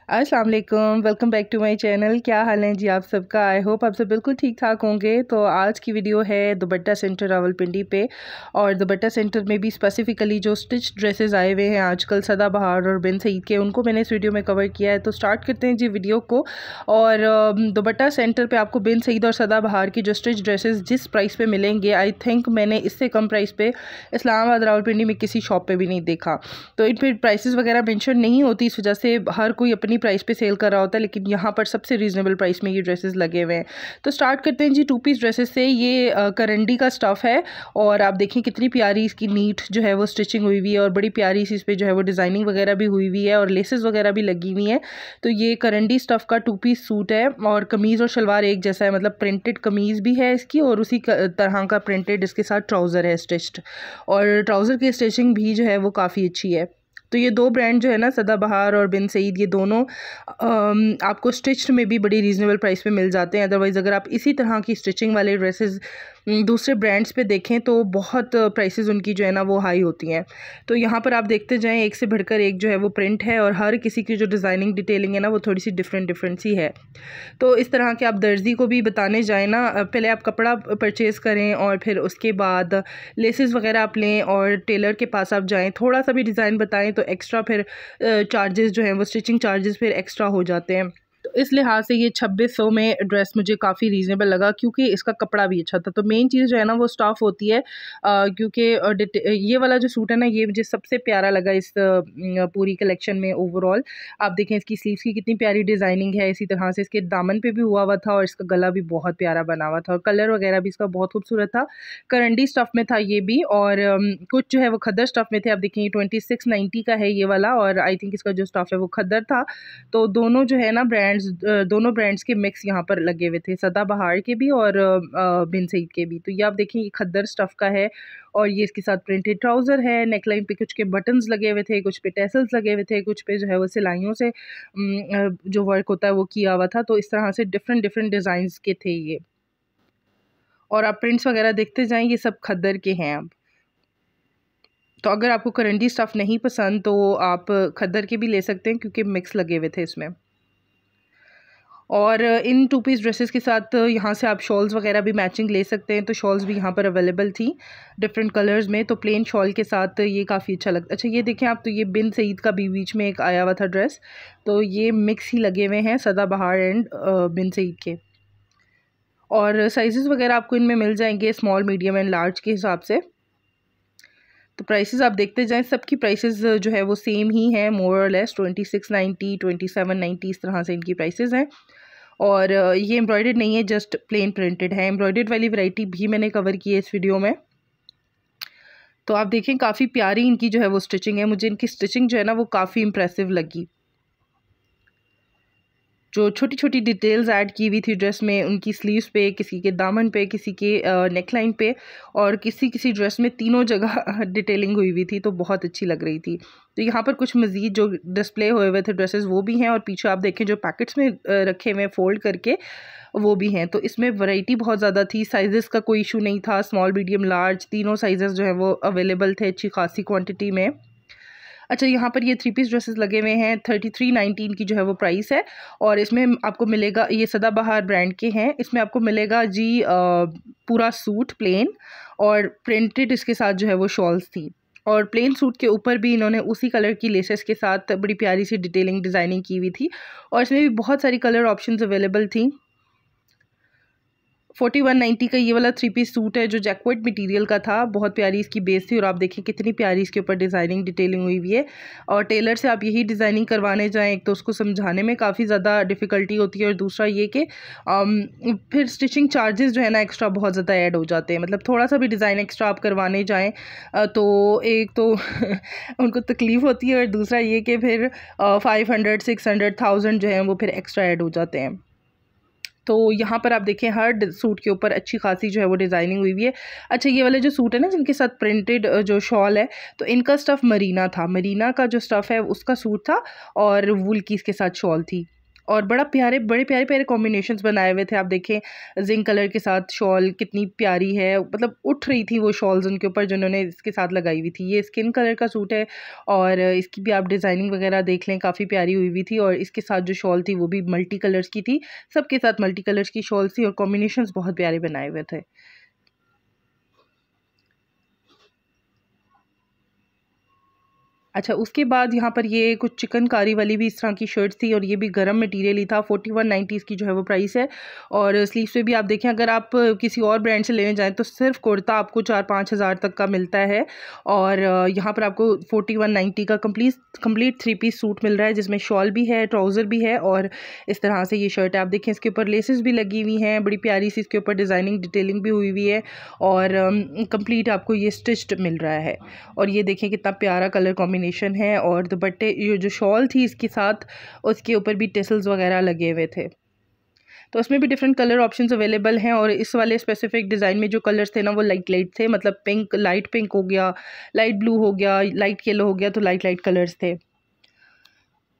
अस्सलाम वालेकुम, welcome back to my channel. क्या हाल है जी आप सबका? आई होप आप सब बिल्कुल ठीक ठाक होंगे। तो आज की वीडियो है दुपट्टा सेंटर रावलपिंडी पे, और दुपट्टा सेंटर में भी स्पेसिफ़िकली जो स्टिच ड्रेसेस आए हुए हैं आजकल सदाबहार और बिन सईद के, उनको मैंने इस वीडियो में कवर किया है। तो स्टार्ट करते हैं जी वीडियो को। और दुपट्टा सेंटर पर आपको बिन सईद और सदाबहार की जो स्टिच ड्रेसेस जिस प्राइस पर मिलेंगे, आई थिंक मैंने इससे कम प्राइस पर इस्लामाबाद रावलपिंडी में किसी शॉप पर भी नहीं देखा। तो इन पर प्राइसेस वगैरह मेंशन नहीं होती, इस वजह से हर कोई अपनी प्राइस पे सेल कर रहा होता है, लेकिन यहाँ पर सबसे रीज़नेबल प्राइस में ये ड्रेसेस लगे हुए हैं। तो स्टार्ट करते हैं जी 2 पीस ड्रेसेस से। ये करंडी का स्टफ़ है, और आप देखें कितनी प्यारी इसकी नीट जो है वो स्टिचिंग हुई हुई है, और बड़ी प्यारी सी इस पर जो है वो डिज़ाइनिंग वगैरह भी हुई हुई है, और लेसेस वगैरह भी लगी हुई हैं। तो ये करंडी स्टफ़ का 2 पीस सूट है, और कमीज़ और शलवार एक जैसा है, मतलब प्रिंटेड कमीज़ भी है इसकी, और उसी तरह का प्रिंटेड इसके साथ ट्राउज़र है स्टिच्ड, और ट्राउज़र की स्टिचिंग भी जो है वो काफ़ी अच्छी है। तो ये 2 ब्रांड जो है ना, सदाबहार और बिन सईद, ये दोनों आपको स्टिच्ड में भी बड़ी रीज़नेबल प्राइस पे मिल जाते हैं। अदरवाइज़ अगर आप इसी तरह की स्टिचिंग वाले ड्रेसेस दूसरे ब्रांड्स पे देखें तो बहुत प्राइसेस उनकी जो है ना वो हाई होती हैं। तो यहाँ पर आप देखते जाएं, एक से बढ़कर एक जो है वो प्रिंट है, और हर किसी की जो डिज़ाइनिंग डिटेलिंग है ना वो थोड़ी सी डिफरेंट सी है। तो इस तरह के आप दर्जी को भी बताने जाएँ ना, पहले आप कपड़ा परचेज़ करें और फिर उसके बाद लेसेस वगैरह आप लें, और टेलर के पास आप जाएँ, थोड़ा सा भी डिज़ाइन बताएं तो एक्स्ट्रा फिर चार्जेस जो हैं वो स्टिचिंग चार्जेस फिर एक्स्ट्रा हो जाते हैं। तो इस लिहाज से ये 2600 में ड्रेस मुझे काफ़ी रीज़नेबल लगा, क्योंकि इसका कपड़ा भी अच्छा था। तो मेन चीज़ जो है ना वो स्टफ़ होती है, क्योंकि ये वाला जो सूट है ना, ये मुझे सबसे प्यारा लगा इस पूरी कलेक्शन में ओवरऑल। आप देखें इसकी स्लीव्स की कितनी प्यारी डिज़ाइनिंग है, इसी तरह से इसके दामन पे भी हुआ था, और इसका गला भी बहुत प्यारा बना हुआ था, और कलर वगैरह भी इसका बहुत खूबसूरत था। करंडी स्टफ़ में था ये भी, और कुछ जो है वो खद्दर स्टफ़ में थे। आप देखें 2690 का है ये वाला, और आई थिंक इसका जो स्टफ़ है वो खद्दर था। तो दोनों जो है ना दोनों ब्रांड्स के मिक्स यहाँ पर लगे हुए थे, सदाबहार के भी और बिन सईद के भी। तो ये आप देखें ये खद्दर स्टफ़ का है, और ये इसके साथ प्रिंटेड ट्राउज़र है। नेकलाइन पे कुछ के बटन्स लगे हुए थे, कुछ पे टैसल्स लगे हुए थे, कुछ पे जो है वो सिलाइयों से जो वर्क होता है वो किया हुआ था। तो इस तरह से डिफरेंट डिज़ाइंस के थे ये, और आप प्रिंट्स वगैरह देखते जाएँ, ये सब खद्दर के हैं अब। तो अगर आपको करंडी स्टफ़ नहीं पसंद तो आप खद्दर के भी ले सकते हैं, क्योंकि मिक्स लगे हुए थे इसमें। और इन 2 पीस ड्रेसेस के साथ यहाँ से आप शॉल्स वगैरह भी मैचिंग ले सकते हैं। तो शॉल्स भी यहाँ पर अवेलेबल थी डिफरेंट कलर्स में। तो प्लेन शॉल के साथ ये काफ़ी अच्छा लगता है। अच्छा ये देखें आप, तो ये बिन सईद का भी बीच में एक आया हुआ था ड्रेस, तो ये मिक्स ही लगे हुए हैं सदाबहार एंड बिन सईद के। और साइज़ेस वगैरह आपको इनमें मिल जाएंगे स्मॉल, मीडियम एंड लार्ज के हिसाब से। तो प्राइसेस आप देखते जाएं, सबकी प्राइसेस जो है वो सेम ही हैं, मोर और लेस 2690, 2790 इस तरह से इनकी प्राइसेस हैं। और ये एम्ब्रॉयडर्ड नहीं है, जस्ट प्लेन प्रिंटेड है। एम्ब्रॉयडर्ड वाली वैरायटी भी मैंने कवर की है इस वीडियो में। तो आप देखें काफ़ी प्यारी इनकी जो है वो स्टिचिंग है, मुझे इनकी स्टिचिंग जो है ना वो काफ़ी इंप्रेसिव लगी। जो छोटी छोटी डिटेल्स ऐड की हुई थी ड्रेस में, उनकी स्लीव्स पे, किसी के दामन पे, किसी के नेकलाइन पे, और किसी ड्रेस में तीनों जगह डिटेलिंग हुई हुई थी, तो बहुत अच्छी लग रही थी। तो यहाँ पर कुछ मज़ीद जो डिस्प्ले हुए हुए थे ड्रेसेस वो भी हैं, और पीछे आप देखें जो पैकेट्स में रखे हुए फोल्ड करके वो भी हैं। तो इसमें वैरायटी बहुत ज़्यादा थी, साइज़ेस का कोई इशू नहीं था, स्मॉल, मीडियम, लार्ज तीनों साइज़ेस जो हैं वो अवेलेबल थे अच्छी खासी क्वान्टिटी में। अच्छा यहाँ पर ये 3 पीस ड्रेसेस लगे हुए हैं, 3319 की जो है वो प्राइस है, और इसमें आपको मिलेगा, ये सदाबहार ब्रांड के हैं, इसमें आपको मिलेगा जी पूरा सूट प्लेन, और प्रिंटेड इसके साथ जो है वो शॉल्स थी, और प्लेन सूट के ऊपर भी इन्होंने उसी कलर की लेसेस के साथ बड़ी प्यारी सी डिटेलिंग डिज़ाइनिंग की हुई थी, और इसमें भी बहुत सारी कलर ऑप्शंस अवेलेबल थी। 4190 का ये वाला 3 पीस सूट है जो जैकवेट मटेरियल का था, बहुत प्यारी इसकी बेस थी, और आप देखिए कितनी प्यारी इसके ऊपर डिज़ाइनिंग डिटेलिंग हुई हुई है। और टेलर से आप यही डिज़ाइनिंग करवाने जाएं, एक तो उसको समझाने में काफ़ी ज़्यादा डिफ़िकल्टी होती है, और दूसरा ये कि फिर स्टिचिंग चार्जेस जो है ना एक्स्ट्रा बहुत ज़्यादा ऐड हो जाते हैं। मतलब थोड़ा सा भी डिज़ाइन एक्स्ट्रा आप करवाने जाएँ तो एक तो उनको तकलीफ़ होती है, और दूसरा ये कि फिर 500, 600, 1000 जो है वो फिर एक्स्ट्रा ऐड हो जाते हैं। तो यहाँ पर आप देखें हर सूट के ऊपर अच्छी खासी जो है वो डिज़ाइनिंग हुई हुई है। अच्छा ये वाले जो सूट है ना जिनके साथ प्रिंटेड जो शॉल है, तो इनका स्टफ़ मरीना था, मरीना का जो स्टफ़ है उसका सूट था, और वूल की इसके साथ शॉल थी। और बड़े प्यारे प्यारे कॉम्बिनेशंस बनाए हुए थे। आप देखें जिंक कलर के साथ शॉल कितनी प्यारी है, मतलब उठ रही थी वो शॉल्स उनके ऊपर जिन्होंने इसके साथ लगाई हुई थी। ये स्किन कलर का सूट है और इसकी भी आप डिज़ाइनिंग वगैरह देख लें, काफ़ी प्यारी हुई हुई थी। और इसके साथ जो शॉल थी वो भी मल्टी कलर्स की थी, सबके साथ मल्टी कलर्स की शॉल थी और कॉम्बिनेशंस बहुत प्यारे बनाए हुए थे। अच्छा, उसके बाद यहाँ पर ये कुछ चिकनकारी वाली भी इस तरह की शर्ट्स थी और ये भी गरम मटेरियल ही था। 4190 इसकी जो है वो प्राइस है। और स्लीव्स पे भी आप देखें, अगर आप किसी और ब्रांड से लेने जाएं तो सिर्फ कुर्ता आपको 4-5 हज़ार तक का मिलता है। और यहाँ पर आपको 4190 का कंप्लीट 3 पीस सूट मिल रहा है, जिसमें शॉल भी है, ट्राउज़र भी है और इस तरह से ये शर्ट है। आप देखें इसके ऊपर लेसेस भी लगी हुई हैं, बड़ी प्यारी सी इसके ऊपर डिज़ाइनिंग डिटेलिंग भी हुई हुई है और कंप्लीट आपको ये स्टिच्ड मिल रहा है। और ये देखें कितना प्यारा कलर कॉम्बिनेशन है। और दुपट्टे, ये जो शॉल थी इसके साथ, उसके ऊपर भी टेसल्स वगैरह लगे हुए थे। तो उसमें भी डिफरेंट कलर ऑप्शंस अवेलेबल हैं। और इस वाले स्पेसिफिक डिज़ाइन में जो कलर्स थे ना वो लाइट थे, मतलब पिंक, लाइट पिंक हो गया, लाइट ब्लू हो गया, लाइट येलो हो गया, तो लाइट कलर्स थे।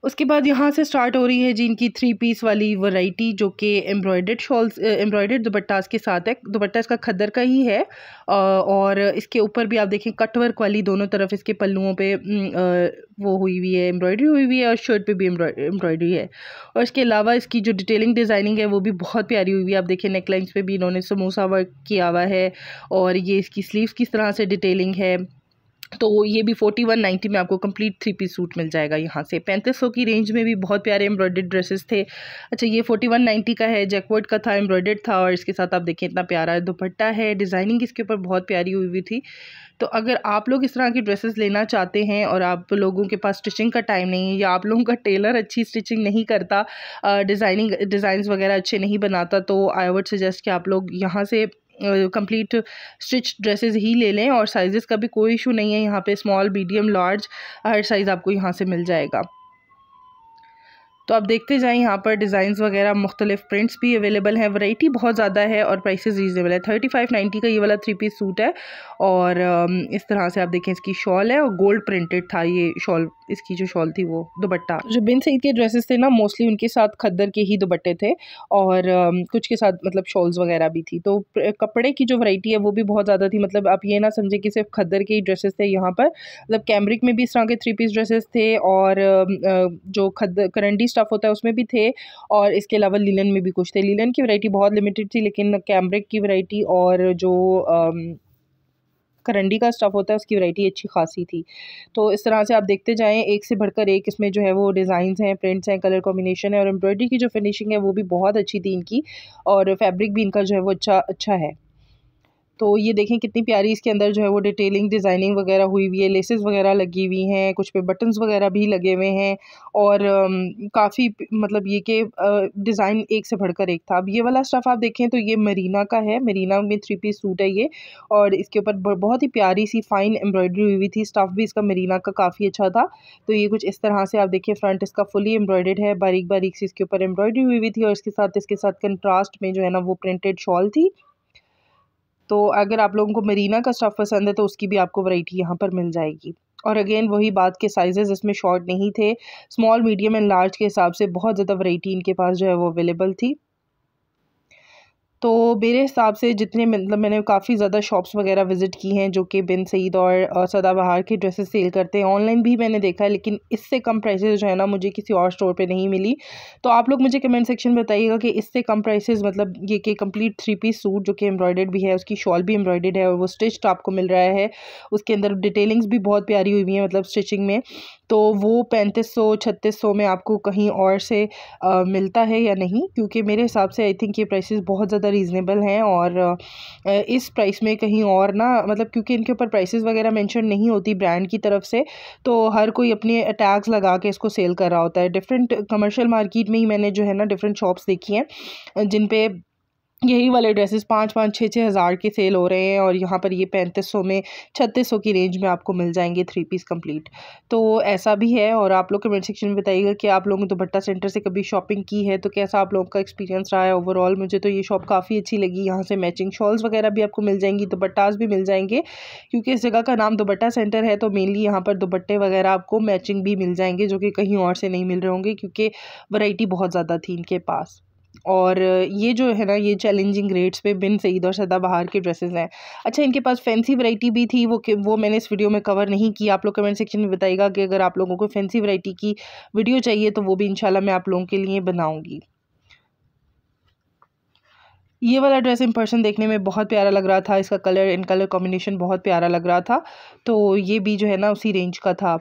उसके बाद यहाँ से स्टार्ट हो रही है जी इनकी 3 पीस वाली वैरायटी, जो कि एम्ब्रॉयडर्ड शॉल्स, एम्ब्रॉयडर्ड दुपट्टा के साथ है। दुपट्टा इसका खद्दर का ही है और इसके ऊपर भी आप देखें कटवर्क वाली दोनों तरफ इसके पल्लुओं पे वो हुई हुई है, एम्ब्रॉयडरी हुई हुई है और शर्ट पे भी एम्ब्रॉयडरी है। और इसके अलावा इसकी जो डिटेलिंग डिज़ाइनिंग है वो भी बहुत प्यारी हुई हुई है। आप देखिए नेकलाइंस पे भी इन्होंने समोसा वर्क किया हुआ है और ये इसकी स्लीव्स किस तरह से डिटेलिंग है। तो ये भी 4190 में आपको कंप्लीट 3 पीस सूट मिल जाएगा। यहाँ से 3500 की रेंज में भी बहुत प्यारे एम्ब्रॉयडर्ड ड्रेसेस थे। अच्छा, ये 4190 का है, जैकवर्ड का था, एम्ब्रॉयडर्ड था और इसके साथ आप देखें इतना प्यारा दुपट्टा है, डिज़ाइनिंग इसके ऊपर बहुत प्यारी हुई हुई थी। तो अगर आप लोग इस तरह की ड्रेसेस लेना चाहते हैं और आप लोगों के पास स्टिचिंग का टाइम नहीं है या आप लोगों का टेलर अच्छी स्टिचिंग नहीं करता, डिज़ाइंस वगैरह अच्छे नहीं बनाता, तो आई वुड सजेस्ट कि आप लोग यहाँ से कंप्लीट स्टिच ड्रेसेस ही ले लें। और साइज़ का भी कोई इशू नहीं है, यहाँ पे स्मॉल, मीडियम, लार्ज हर साइज़ आपको यहाँ से मिल जाएगा। तो आप देखते जाएं, यहाँ पर डिज़ाइंस वगैरह मुख्तलिफ प्रिंट्स भी अवेलेबल हैं, वैरायटी बहुत ज़्यादा है और प्राइसेस रीजनेबल है। 3590 का ये वाला 3 पीस सूट है और इस तरह से आप देखें इसकी शॉल है और गोल्ड प्रिंटेड था ये शॉल, इसकी जो शॉल थी वो दुपट्टा। जो बिन सईद के ड्रेसेस थे ना, मोस्टली उनके साथ खद्दर के ही दुपट्टे थे और कुछ के साथ मतलब शॉल्स वगैरह भी थी। तो कपड़े की जो वैरायटी है वो भी बहुत ज़्यादा थी। मतलब आप ये ना समझे कि सिर्फ खद्दर के ही ड्रेसेस थे यहाँ पर, मतलब कैमरिक में भी इस तरह के 3 पीस ड्रेसेस थे और जो करंडी स्टफ़ होता है उसमें भी थे और इसके अलावा लिनन में भी कुछ थे। लिनन की वैरायटी बहुत लिमिटेड थी, लेकिन कैमरिक की वैरायटी और जो करंडी का स्टफ़ होता है उसकी वैरायटी अच्छी खासी थी। तो इस तरह से आप देखते जाएँ, एक से बढ़कर एक इसमें जो है वो डिज़ाइंस हैं, प्रिंट्स हैं, कलर कॉम्बिनेशन है और एम्ब्रॉयडरी की जो फिनिशिंग है वो भी बहुत अच्छी थी इनकी और फैब्रिक भी इनका जो है वो अच्छा है। तो ये देखें कितनी प्यारी इसके अंदर जो है वो डिटेलिंग डिज़ाइनिंग वगैरह हुई हुई है, लेसेस वगैरह लगी हुई हैं, कुछ पे बटन्स वगैरह भी लगे हुए हैं और काफ़ी मतलब ये कि डिज़ाइन एक से बढ़कर एक था। अब ये वाला स्टफ़ आप देखें तो ये मरीना का है, मरीना में 3 पीस सूट है ये और इसके ऊपर बहुत ही प्यारी सी फाइन एम्ब्रॉयडरी हुई हुई थी। स्टफ़ भी इसका मरीना का काफ़ी अच्छा था। तो ये कुछ इस तरह से आप देखिए, फ्रंट इसका फुली एम्ब्रॉयडर्ड है, बारीक बारीक सी इसके ऊपर एम्ब्रॉयडरी हुई हुई थी और इसके साथ कंट्रास्ट में जो है ना वो प्रिंटेड शॉल थी। तो अगर आप लोगों को मरीना का स्टफ़ पसंद है तो उसकी भी आपको वैरायटी यहाँ पर मिल जाएगी। और अगेन वही बात के साइज़ेस इसमें शॉर्ट नहीं थे, स्मॉल, मीडियम एंड लार्ज के हिसाब से बहुत ज़्यादा वैरायटी इनके पास जो है वो अवेलेबल थी। तो मेरे हिसाब से जितने मतलब मैंने काफ़ी ज़्यादा शॉप्स वगैरह विज़िट की हैं जो कि बिन सईद और सदाबहार के ड्रेसेस सेल करते हैं, ऑनलाइन भी मैंने देखा है, लेकिन इससे कम प्राइसेस जो है ना मुझे किसी और स्टोर पे नहीं मिली। तो आप लोग मुझे कमेंट सेक्शन में बताइएगा कि इससे कम प्राइसेस, मतलब ये कि कंप्लीट 3 पीस सूट जो कि एम्ब्रॉयडर्ड भी है, उसकी शॉल भी एम्ब्रॉयडर्ड है और वो स्टिच्ड आपको मिल रहा है, उसके अंदर डिटेलिंग्स भी बहुत प्यारी हुई हुई हैं मतलब स्टिचिंग में, तो वो 3500-3600 में आपको कहीं और से मिलता है या नहीं? क्योंकि मेरे हिसाब से आई थिंक ये प्राइसेस बहुत ज़्यादा रीज़नेबल हैं और इस प्राइस में कहीं और ना, मतलब क्योंकि इनके ऊपर प्राइसेस वगैरह मेंशन नहीं होती ब्रांड की तरफ से, तो हर कोई अपने टैग्स लगा के इसको सेल कर रहा होता है। डिफरेंट कमर्शियल मार्केट में ही मैंने जो है ना डिफरेंट शॉप्स देखी हैं जिन पे यही वाले ड्रेसेस 5-5 6-6 हज़ार के सेल हो रहे हैं और यहाँ पर ये 3500 में 3600 की रेंज में आपको मिल जाएंगे 3 पीस कंप्लीट। तो ऐसा भी है। और आप लोग कमेंट सेक्शन में बताइएगा कि आप लोगों ने दुपट्टा सेंटर से कभी शॉपिंग की है तो कैसा आप लोगों का एक्सपीरियंस रहा है ओवरऑल। मुझे तो ये शॉप काफ़ी अच्छी लगी। यहाँ से मैचिंग शॉल्स वगैरह भी आपको मिल जाएंगी, दुपट्टास भी मिल जाएंगे, क्योंकि इस जगह का नाम दुपट्टा सेंटर है तो मेनली यहाँ पर दुपट्टे वगैरह आपको मैचिंग भी मिल जाएंगे, जो कि कहीं और से नहीं मिल रहे होंगे, क्योंकि वैरायटी बहुत ज़्यादा थी इनके पास। और ये जो है ना, ये चैलेंजिंग रेट्स पे बिन सईद और सदाबहार के ड्रेसेस हैं। अच्छा, इनके पास फैंसी वैरायटी भी थी, वो मैंने इस वीडियो में कवर नहीं की। आप लोग कमेंट सेक्शन में बताइएगा कि अगर आप लोगों को फैंसी वैरायटी की वीडियो चाहिए तो वो भी इंशाल्लाह मैं आप लोगों के लिए बनाऊंगी। ये वाला ड्रेस इन पर्सन देखने में बहुत प्यारा लग रहा था, इसका कलर इन कलर कॉम्बिनेशन बहुत प्यारा लग रहा था, तो ये भी जो है ना उसी रेंज का था।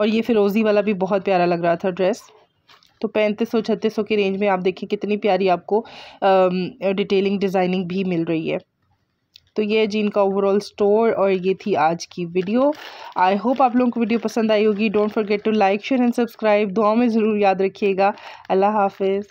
और ये फिरोज़ी वाला भी बहुत प्यारा लग रहा था ड्रेस। तो 3500-3600 की रेंज में आप देखिए कितनी प्यारी आपको डिटेलिंग डिज़ाइनिंग भी मिल रही है। तो ये जी इनका ओवरऑल स्टोर, और ये थी आज की वीडियो। आई होप आप लोगों को वीडियो पसंद आई होगी। Don't forget to like, share and subscribe. दुआ में ज़रूर याद रखिएगा। अल्लाह हाफिज़।